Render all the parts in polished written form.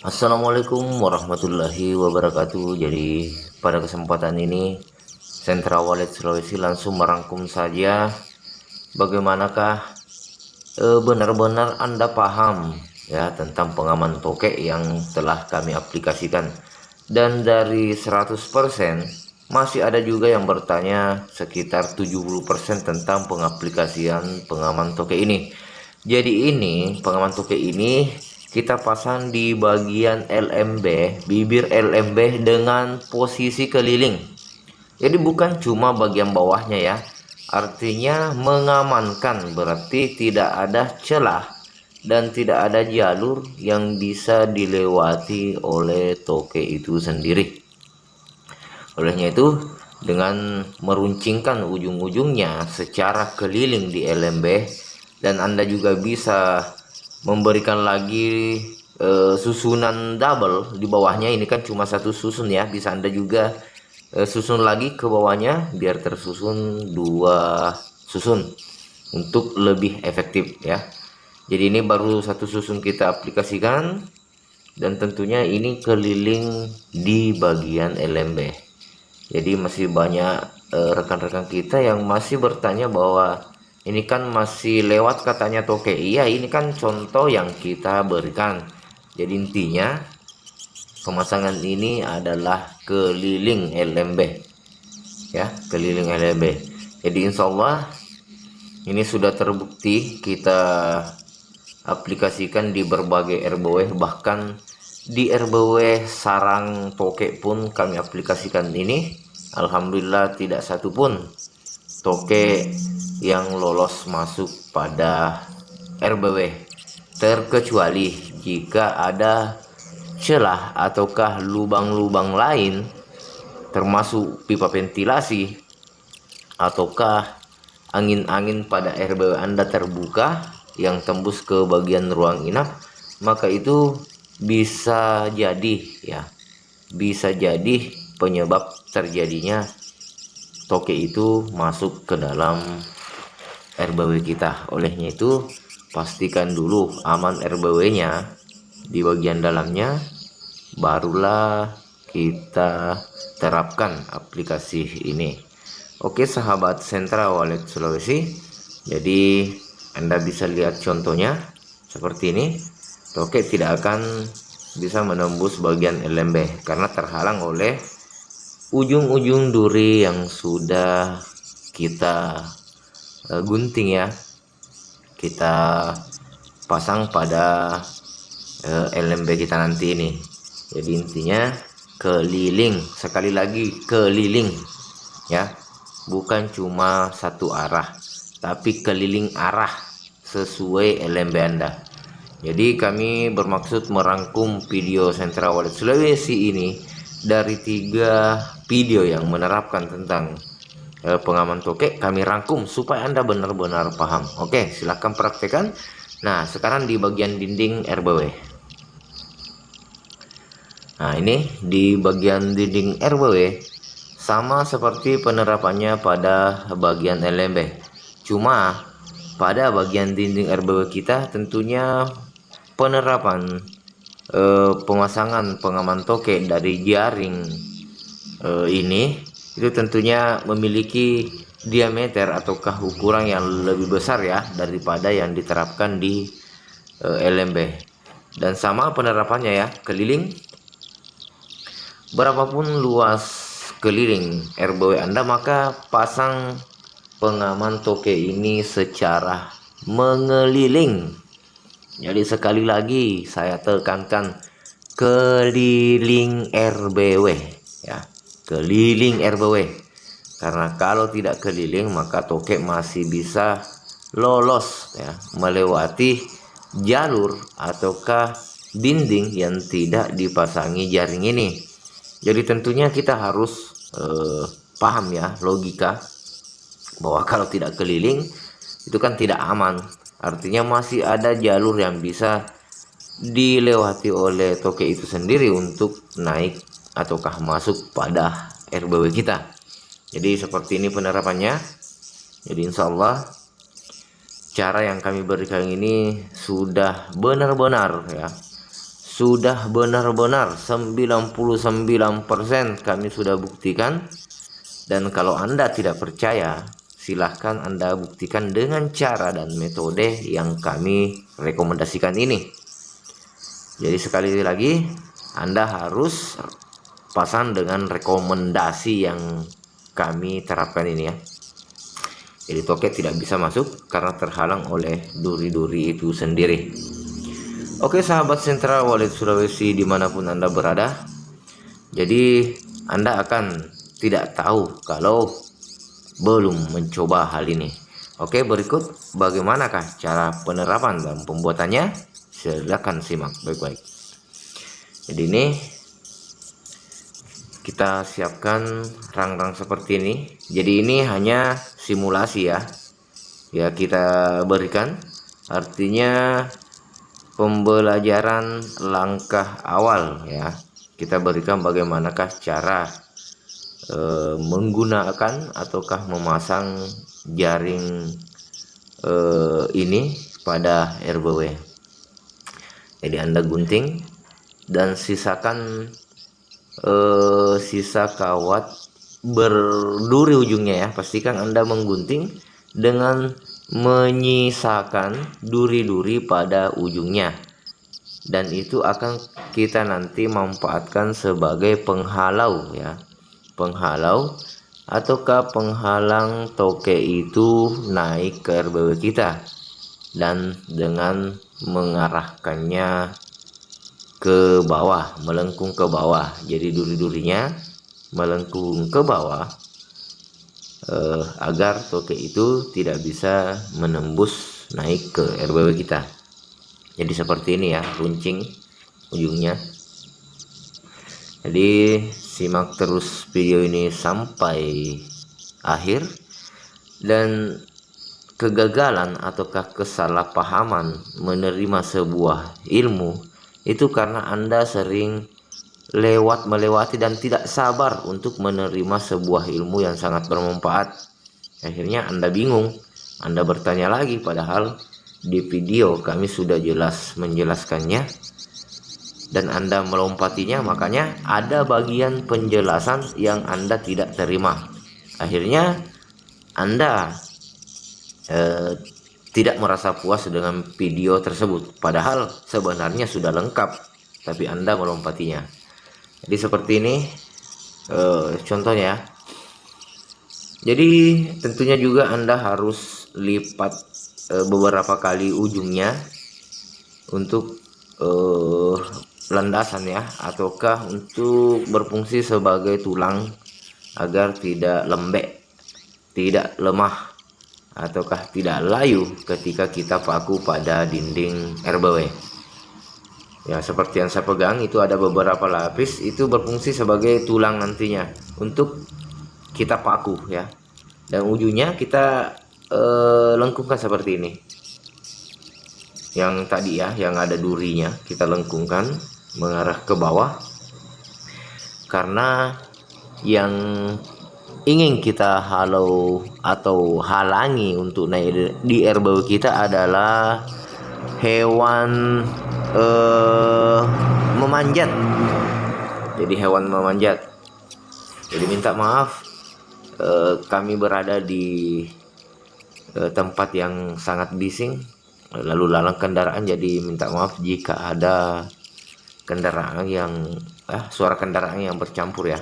Assalamualaikum warahmatullahi wabarakatuh. Jadi pada kesempatan ini Sentra Wallet Sulawesi langsung merangkum saja bagaimanakah benar-benar Anda paham ya tentang pengaman tokek yang telah kami aplikasikan. Dan dari 100% masih ada juga yang bertanya sekitar 70% tentang pengaplikasian pengaman tokek ini. Jadi ini pengaman tokek ini kita pasang di bagian LMB, bibir LMB dengan posisi keliling. Jadi bukan cuma bagian bawahnya ya. Artinya mengamankan, berarti tidak ada celah dan tidak ada jalur yang bisa dilewati oleh toke itu sendiri. Olehnya itu, dengan meruncingkan ujung-ujungnya secara keliling di LMB, dan Anda juga bisa memberikan lagi susunan double di bawahnya. Ini kan cuma satu susun ya, bisa Anda juga susun lagi ke bawahnya biar tersusun dua susun untuk lebih efektif ya. Jadi ini baru satu susun kita aplikasikan, dan tentunya ini keliling di bagian LMB. Jadi masih banyak rekan-rekan kita yang masih bertanya bahwa ini kan masih lewat katanya toke. Iya, ini kan contoh yang kita berikan. Jadi intinya pemasangan ini adalah keliling LMB ya, keliling LMB. Jadi insya Allah ini sudah terbukti kita aplikasikan di berbagai RBW, bahkan di RBW sarang toke pun kami aplikasikan ini. Alhamdulillah tidak satupun toke yang lolos masuk pada RBW, terkecuali jika ada celah ataukah lubang-lubang lain termasuk pipa ventilasi ataukah angin-angin pada RBW Anda terbuka yang tembus ke bagian ruang inap, maka itu bisa jadi ya, bisa jadi penyebab terjadinya toke itu masuk ke dalam RBW kita. Olehnya itu pastikan dulu aman RBW-nya di bagian dalamnya, barulah kita terapkan aplikasi ini. Oke sahabat Sentra Wallet Sulawesi, jadi Anda bisa lihat contohnya seperti ini. Toke tidak akan bisa menembus bagian LMB karena terhalang oleh ujung-ujung duri yang sudah kita gunting ya, kita pasang pada LMB kita nanti ini. Jadi intinya keliling, sekali lagi keliling ya, bukan cuma satu arah tapi keliling arah sesuai LMB Anda. Jadi kami bermaksud merangkum video Sentra Wallet Sulawesi ini dari 3 video yang menerapkan tentang pengaman toke. Kami rangkum supaya Anda benar-benar paham. Oke, silahkan praktekkan. Nah sekarang di bagian dinding RBW. Nah ini di bagian dinding RBW sama seperti penerapannya pada bagian LMB. Cuma pada bagian dinding RBW kita tentunya penerapan pemasangan pengaman toke dari jaring ini itu tentunya memiliki diameter ataukah ukuran yang lebih besar ya daripada yang diterapkan di LMB. Dan sama penerapannya ya, keliling berapapun luas keliling RBW Anda, maka pasang pengaman toke ini secara mengeliling. Jadi sekali lagi saya tekankan, keliling RBW ya, keliling RBW. Karena kalau tidak keliling maka toke masih bisa lolos ya, melewati jalur ataukah dinding yang tidak dipasangi jaring ini. Jadi tentunya kita harus paham ya logika bahwa kalau tidak keliling itu kan tidak aman. Artinya masih ada jalur yang bisa dilewati oleh toke itu sendiri untuk naik ataukah masuk pada RBW kita. Jadi seperti ini penerapannya. Jadi insya Allah cara yang kami berikan ini sudah benar-benar ya, sudah benar-benar 99% kami sudah buktikan. Dan kalau Anda tidak percaya, silahkan Anda buktikan dengan cara dan metode yang kami rekomendasikan ini. Jadi sekali lagi, Anda harus pasang dengan rekomendasi yang kami terapkan ini ya. Jadi toke tidak bisa masuk karena terhalang oleh duri-duri itu sendiri. Oke sahabat Sentra Wallet Sulawesi dimanapun Anda berada, jadi Anda akan tidak tahu kalau belum mencoba hal ini. Oke, berikut bagaimanakah cara penerapan dan pembuatannya? Silakan simak baik-baik. Jadi ini kita siapkan rang-rang seperti ini. Jadi ini hanya simulasi ya. Ya kita berikan, artinya pembelajaran langkah awal ya. Kita berikan bagaimanakah cara menggunakan ataukah memasang jaring ini pada RBW. Jadi Anda gunting dan sisakan sisa kawat berduri ujungnya ya. Pastikan Anda menggunting dengan menyisakan duri-duri pada ujungnya, dan itu akan kita nanti manfaatkan sebagai penghalau ya, penghalau ataukah penghalang toke itu naik ke RBW kita, dan dengan mengarahkannya ke bawah, melengkung ke bawah. Jadi duri-durinya melengkung ke bawah agar toke itu tidak bisa menembus naik ke RBW kita. Jadi seperti ini ya runcing ujungnya. Jadi simak terus video ini sampai akhir, dan kegagalan ataukah kesalahpahaman menerima sebuah ilmu itu karena Anda sering melewati dan tidak sabar untuk menerima sebuah ilmu yang sangat bermanfaat. Akhirnya Anda bingung, Anda bertanya lagi, padahal di video kami sudah jelas menjelaskannya dan Anda melompatinya. Makanya ada bagian penjelasan yang Anda tidak terima. Akhirnya Anda tidak merasa puas dengan video tersebut, padahal sebenarnya sudah lengkap, tapi Anda melompatinya. Jadi seperti ini contohnya. Jadi tentunya juga Anda harus lipat beberapa kali ujungnya untuk landasan ya, ataukah untuk berfungsi sebagai tulang agar tidak lembek, tidak lemah, ataukah tidak layu ketika kita paku pada dinding RBW. Ya seperti yang saya pegang itu ada beberapa lapis, itu berfungsi sebagai tulang nantinya untuk kita paku ya, dan ujungnya kita lengkungkan seperti ini. Yang tadi ya, yang ada durinya kita lengkungkan mengarah ke bawah, karena yang ingin kita halau atau halangi untuk naik di RBW kita adalah hewan memanjat. Jadi hewan memanjat. Jadi minta maaf, kami berada di tempat yang sangat bising, lalu lalang kendaraan. Jadi minta maaf jika ada kendaraan yang suara kendaraan yang bercampur ya.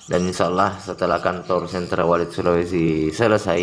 Dan insya Allah setelah kantor Sentra Wallet Sulawesi selesai,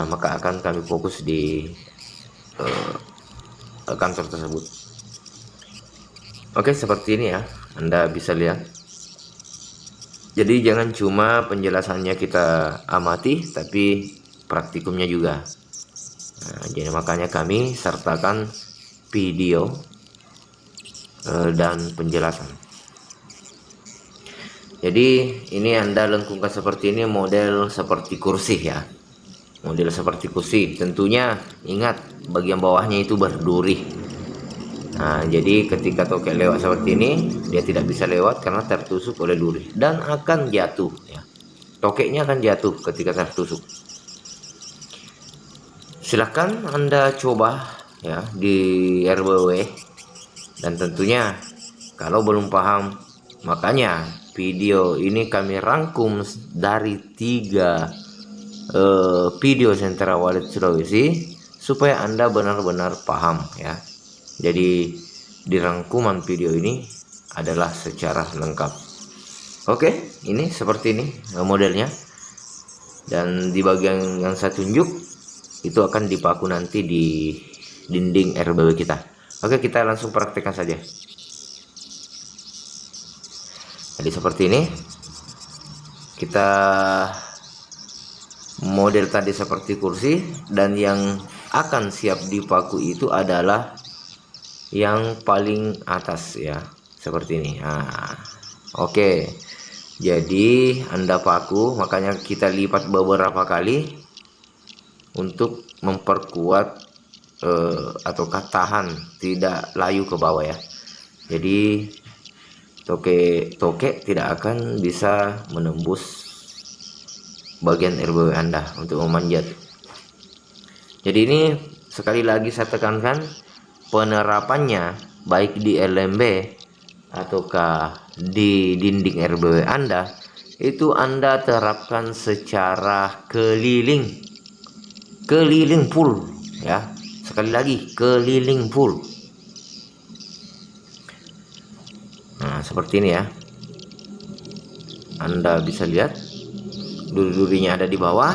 maka akan kami fokus di kantor tersebut. Oke, seperti ini ya, Anda bisa lihat. Jadi jangan cuma penjelasannya kita amati, tapi praktikumnya juga. Jadi makanya kami sertakan video dan penjelasan. Jadi ini Anda lengkungkan seperti ini, model seperti kursi ya, model seperti kursi. Tentunya ingat bagian bawahnya itu berduri. Nah, jadi ketika toke lewat seperti ini, dia tidak bisa lewat karena tertusuk oleh duri dan akan jatuh ya. Tokeknya akan jatuh ketika tertusuk. Silahkan Anda coba ya di RBW Dan tentunya kalau belum paham, makanya video ini kami rangkum dari 3 video Sentra Wallet Sulawesi supaya Anda benar-benar paham ya. Jadi di rangkuman video ini adalah secara lengkap. Oke, ini seperti ini modelnya. Dan di bagian yang saya tunjuk itu akan dipaku nanti di dinding RBW kita. Oke, kita langsung praktekkan saja. Jadi seperti ini. Kita model tadi seperti kursi, dan yang akan siap dipaku itu adalah yang paling atas ya, seperti ini. Nah, oke. Jadi Anda paku, makanya kita lipat beberapa kali untuk memperkuat ataukah tahan tidak layu ke bawah ya. Jadi toke tidak akan bisa menembus bagian RBW Anda untuk memanjat. Jadi ini sekali lagi saya tekankan, penerapannya baik di LMB ataukah di dinding RBW Anda itu Anda terapkan secara keliling full ya. Sekali lagi, keliling full. Nah, seperti ini ya. Anda bisa lihat duri-durinya ada di bawah.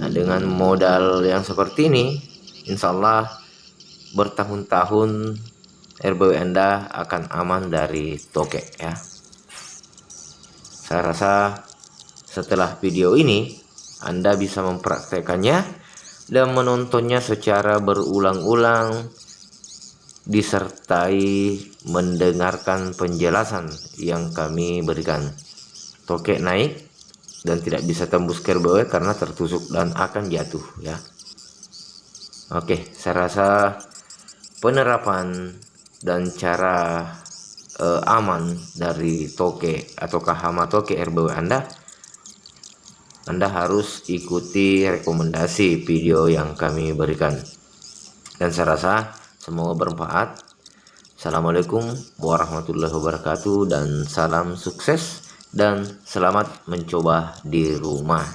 Nah, dengan modal yang seperti ini, insya Allah bertahun-tahun RBW Anda akan aman dari toke ya. Saya rasa setelah video ini Anda bisa mempraktekannya dan menontonnya secara berulang-ulang, disertai mendengarkan penjelasan yang kami berikan. Toke naik dan tidak bisa tembus ke RBW karena tertusuk dan akan jatuh ya. Oke, saya rasa penerapan dan cara aman dari toke ataukah hama toke RBW Anda harus ikuti rekomendasi video yang kami berikan. Dan saya rasa semoga bermanfaat. Assalamualaikum warahmatullahi wabarakatuh, dan salam sukses dan selamat mencoba di rumah.